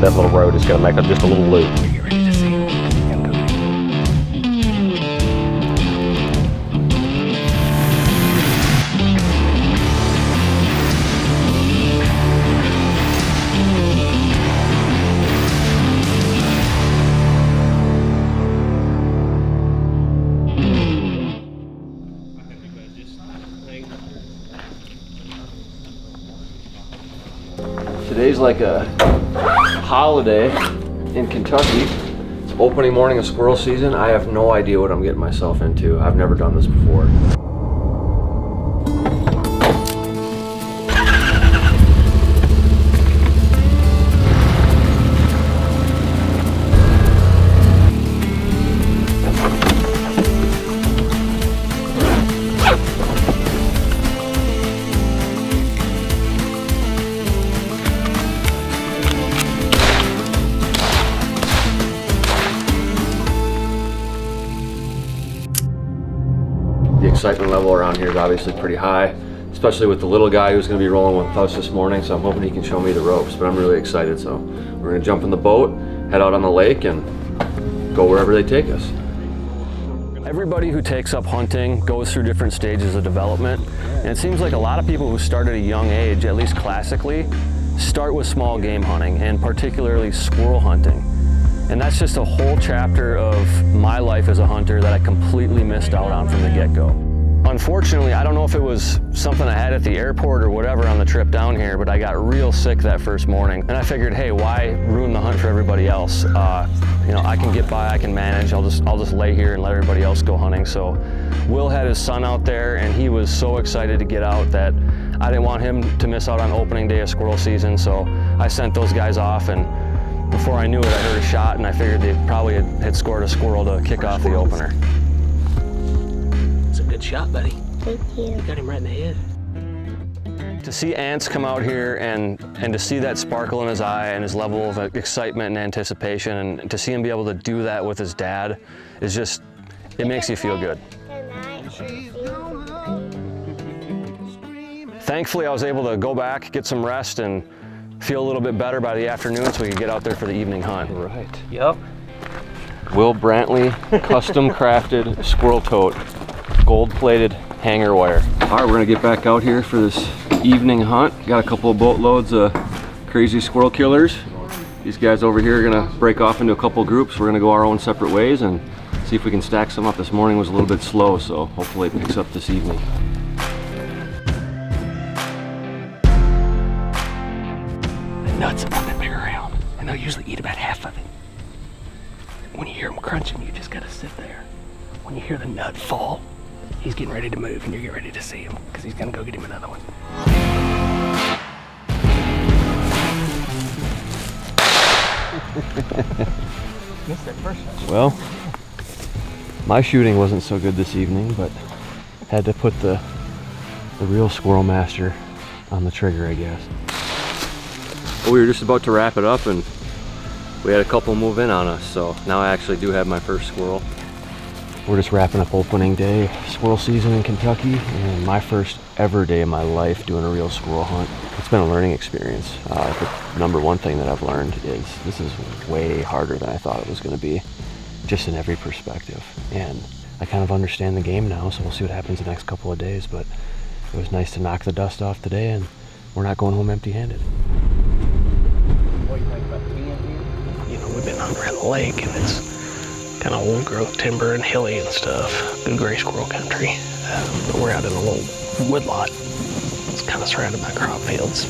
that little road is going to make just a little loop. You're ready to see him. Today's like a holiday in Kentucky. It's opening morning of squirrel season. I have no idea what I'm getting myself into. I've never done this before. The excitement level around here is obviously pretty high, especially with the little guy who's going to be rolling with us this morning, so I'm hoping he can show me the ropes, but I'm really excited. So we're going to jump in the boat, head out on the lake, and go wherever they take us. Everybody who takes up hunting goes through different stages of development, and it seems like a lot of people who start at a young age, at least classically, start with small game hunting, and particularly squirrel hunting. And that's just a whole chapter of my life as a hunter that I completely missed out on from the get-go. Unfortunately, I don't know if it was something I had at the airport or whatever on the trip down here, but I got real sick that first morning. And I figured, hey, why ruin the hunt for everybody else? You know, I can get by, I can manage. I'll just lay here and let everybody else go hunting. So Will had his son out there, and he was so excited to get out that I didn't want him to miss out on opening day of squirrel season. So I sent those guys off, and before I knew it, I heard a shot, and I figured they probably had scored a squirrel to kick off the opener. It's a good shot, buddy. Thank you. You got him right in the head. To see Ants come out here and to see that sparkle in his eye and his level of excitement and anticipation, and to see him be able to do that with his dad is just, it makes you feel good. Thankfully, I was able to go back, get some rest, and feel a little bit better by the afternoon so we could get out there for the evening hunt. Right. Yep. Will Brantley custom crafted squirrel tote, gold plated hanger wire. All right, we're gonna get back out here for this evening hunt. Got a couple of boatloads of crazy squirrel killers. These guys over here are gonna break off into a couple groups. We're gonna go our own separate ways and see if we can stack some up. This morning was a little bit slow, so hopefully it picks up this evening. Nuts about that bigger round, and they'll usually eat about half of it. When you hear them crunching, you just gotta sit there. When you hear the nut fall, he's getting ready to move, and you're getting ready to see him, because he's gonna go get him another one. Missed that first shot. Well, my shooting wasn't so good this evening, but had to put the real squirrel master on the trigger, I guess. Well, we were just about to wrap it up, and we had a couple move in on us, so now I actually do have my first squirrel. We're just wrapping up opening day squirrel season in Kentucky, and my first ever day of my life doing a real squirrel hunt. It's been a learning experience. The number one thing that I've learned is this is way harder than I thought it was going to be, just in every perspective. And I kind of understand the game now, so we'll see what happens the next couple of days, but it was nice to knock the dust off today, and we're not going home empty-handed. What do you think about being here? You know, we've been hunting around the lake, and it's kind of old growth timber and hilly and stuff. Good gray squirrel country. But we're out in a little woodlot. It's kind of surrounded by crop fields.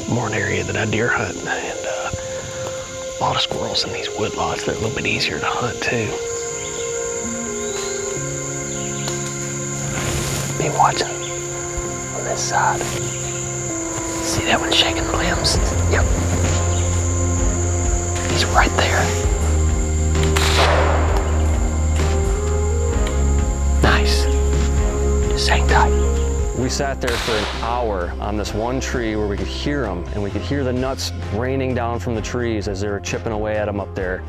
More an area that I deer hunt, and a lot of squirrels in these woodlots. They're a little bit easier to hunt too. Be watching on this side. See that one shaking the limbs? Yep. He's right there. Nice. Just hang tight. We sat there for an hour on this one tree where we could hear them, and we could hear the nuts raining down from the trees as they were chipping away at them up there.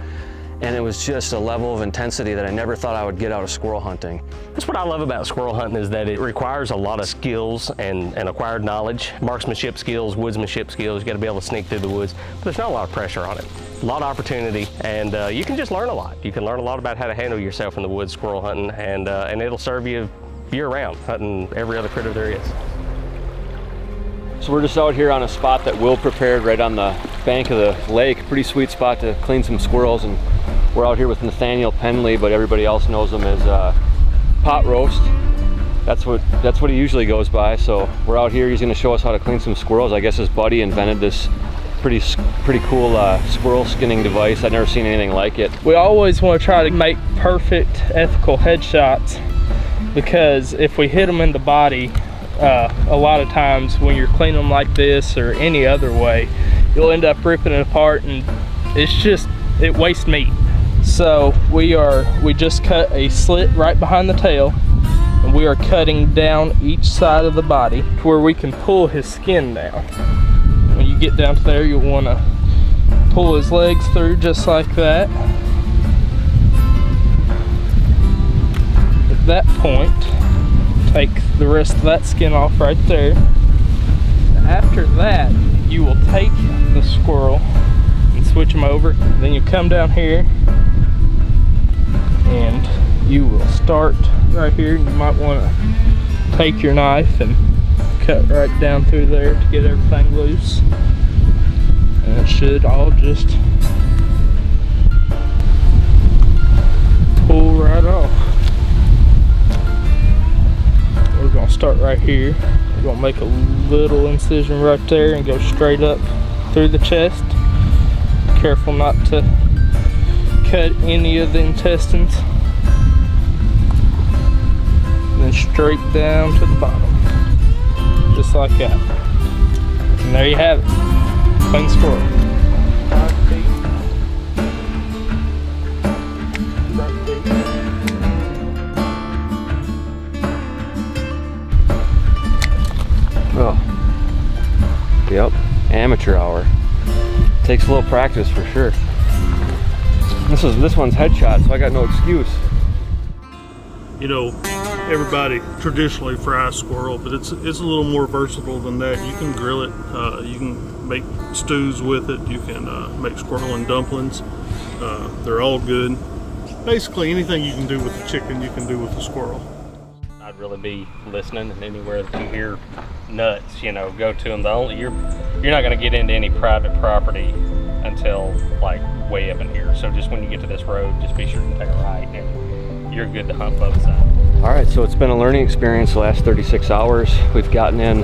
and it was just a level of intensity that I never thought I would get out of squirrel hunting. That's what I love about squirrel hunting, is that it requires a lot of skills and acquired knowledge, marksmanship skills, woodsmanship skills. You got to be able to sneak through the woods, but there's not a lot of pressure on it. A lot of opportunity, and you can just learn a lot. You can learn a lot about how to handle yourself in the woods squirrel hunting, and it'll serve you year-round, hunting every other critter there is. So we're just out here on a spot that Will prepared right on the bank of the lake. Pretty sweet spot to clean some squirrels, and we're out here with Nathaniel Penley, but everybody else knows him as Pot Roast. That's what he usually goes by. So we're out here. He's going to show us how to clean some squirrels. I guess his buddy invented this pretty cool squirrel skinning device. I've never seen anything like it. We always want to try to make perfect ethical headshots, because if we hit them in the body, a lot of times when you're cleaning them like this or any other way, you'll end up ripping it apart, and it wastes meat. So we just cut a slit right behind the tail, and we are cutting down each side of the body to where we can pull his skin down. When you get down to there, you'll want to pull his legs through just like that. At that point, take the rest of that skin off right there. After that, you will take the squirrel and switch him over. Then you come down here and you will start right here. You might want to take your knife and cut right down through there to get everything loose, and it should all just pull right off. We're going to start right here. We're going to make a little incision right there and go straight up through the chest. Careful not to cut any of the intestines. And then straight down to the bottom. Just like that. And there you have it. Clean squirrel. 5 feet. Oh, yep, amateur hour. Takes a little practice for sure. This one's headshot, so I got no excuse. You know, everybody traditionally fries squirrel, but it's a little more versatile than that. You can grill it, you can make stews with it, you can make squirrel and dumplings. They're all good. Basically anything you can do with the chicken, you can do with the squirrel. I'd really be listening, and anywhere that you hear nuts, you know, go to them. You're not going to get into any private property until like way up in here. So just when you get to this road, just be sure to take a right, and you're good to hunt both sides. All right, so it's been a learning experience the last 36 hours. We've gotten in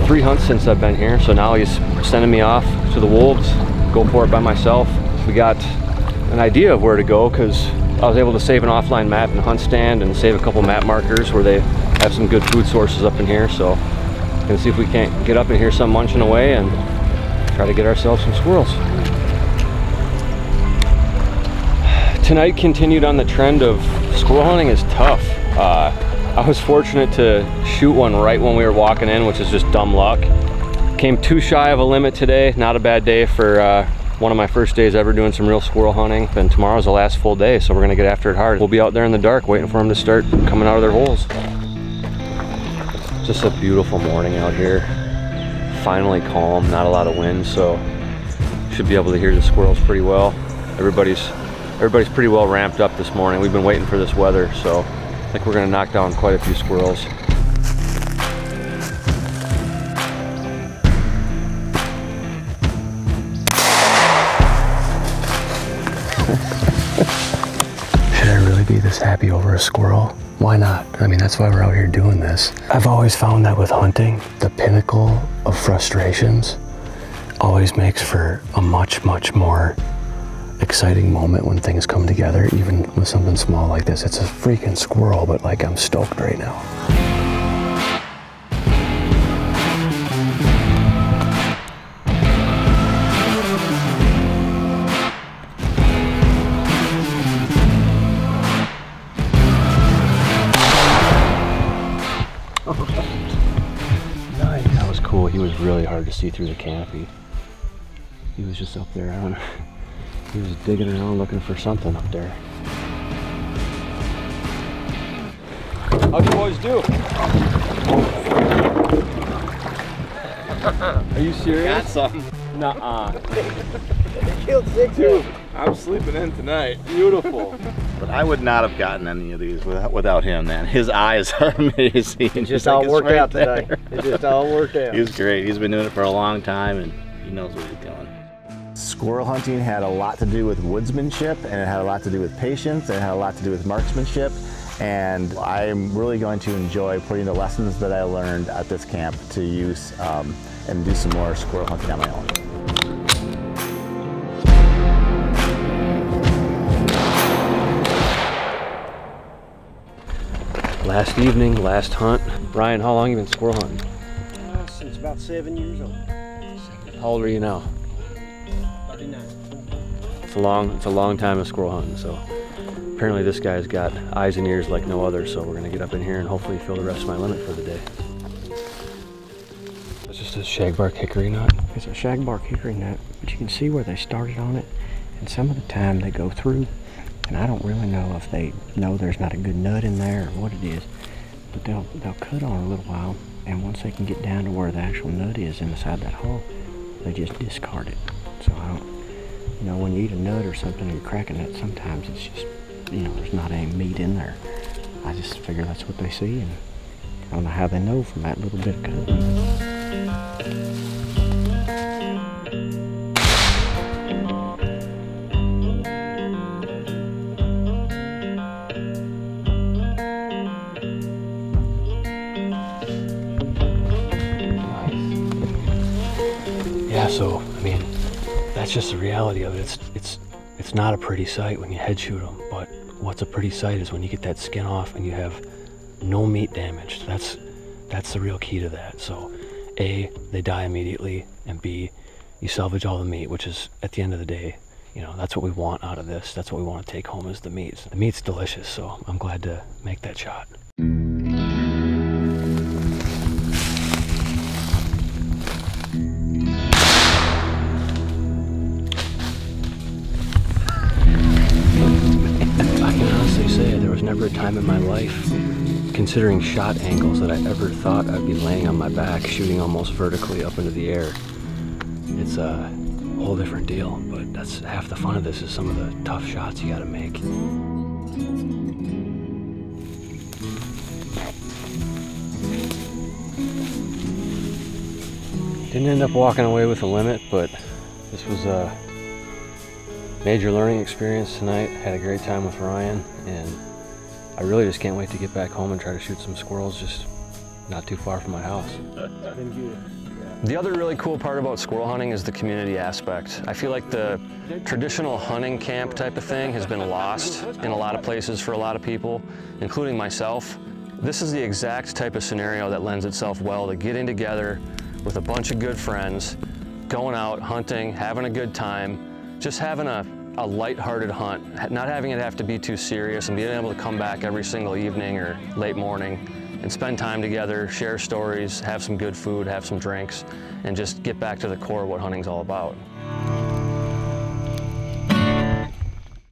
3 hunts since I've been here. So now he's sending me off to the wolves, go for it by myself. We got an idea of where to go because I was able to save an offline map in HuntStand and save a couple map markers where they have some good food sources up in here. So gonna see if we can't get up in here some munching away and try to get ourselves some squirrels. Tonight continued on the trend of squirrel hunting is tough. I was fortunate to shoot one right when we were walking in, which is just dumb luck. Came too shy of a limit today. Not a bad day for one of my first days ever doing some real squirrel hunting. And tomorrow's the last full day, so we're gonna get after it hard. We'll be out there in the dark waiting for them to start coming out of their holes. Just a beautiful morning out here. Finally calm, not a lot of wind, so should be able to hear the squirrels pretty well. Everybody's pretty well ramped up this morning. We've been waiting for this weather, so I think we're gonna knock down quite a few squirrels. Should I really be this happy over a squirrel? Why not? I mean, that's why we're out here doing this. I've always found that with hunting, the pinnacle of frustrations always makes for a much, much more exciting moment when things come together, even with something small like this. It's a freaking squirrel, but like I'm stoked right now. Nice. That was cool. He was really hard to see through the canopy. He was just up there. I don't know. He was digging around looking for something up there. How'd you boys do? Are you serious? Got something. Nuh-uh. Killed 6 of them. I'm sleeping in tonight. Beautiful. But I would not have gotten any of these without him, man. His eyes are amazing. It just all worked out today. It just all worked out. He was great. He's been doing it for a long time, and he knows what he's doing. Squirrel hunting had a lot to do with woodsmanship, and it had a lot to do with patience, and it had a lot to do with marksmanship. And I'm really going to enjoy putting the lessons that I learned at this camp to use and do some more squirrel hunting on my own. Last evening, last hunt. Ryan, how long have you been squirrel hunting? Since about 7 years old. How old are you now? 39. It's a long time of squirrel hunting, so apparently this guy's got eyes and ears like no other, so we're gonna get up in here and hopefully fill the rest of my limit for the day. It's just a shagbark hickory nut. It's a shagbark hickory nut, but you can see where they started on it, and some of the time they go through, and I don't really know if they know there's not a good nut in there or what it is, but they'll cut on it a little while, and once they can get down to where the actual nut is inside that hole, they just discard it. So I don't, you know, when you eat a nut or something and you're cracking it, sometimes it's just, you know, there's not any meat in there. I just figure that's what they see, and I don't know how they know from that little bit of cut. Yeah, so I mean, that's just the reality of it. It's not a pretty sight when you head shoot them, but what's a pretty sight is when you get that skin off and you have no meat damage. That's the real key to that. So A, they die immediately, and B, you salvage all the meat, which is, at the end of the day, you know, that's what we want out of this. That's what we want to take home is the meat. The meat's delicious, so I'm glad to make that shot. I can honestly say there was never a time in my life, considering shot angles, that I ever thought I'd be laying on my back shooting almost vertically up into the air. It's a whole different deal, but that's half the fun of this, is some of the tough shots you gotta make. Didn't end up walking away with a limit, but this was a major learning experience tonight. Had a great time with Ryan, and I really just can't wait to get back home and try to shoot some squirrels just not too far from my house. Been good. The other really cool part about squirrel hunting is the community aspect. I feel like the traditional hunting camp type of thing has been lost in a lot of places for a lot of people, including myself. This is the exact type of scenario that lends itself well to getting together with a bunch of good friends, going out, hunting, having a good time, just having a light-hearted hunt, not having it have to be too serious, and being able to come back every single evening or late morning and spend time together, share stories, have some good food, have some drinks, and just get back to the core of what hunting's all about.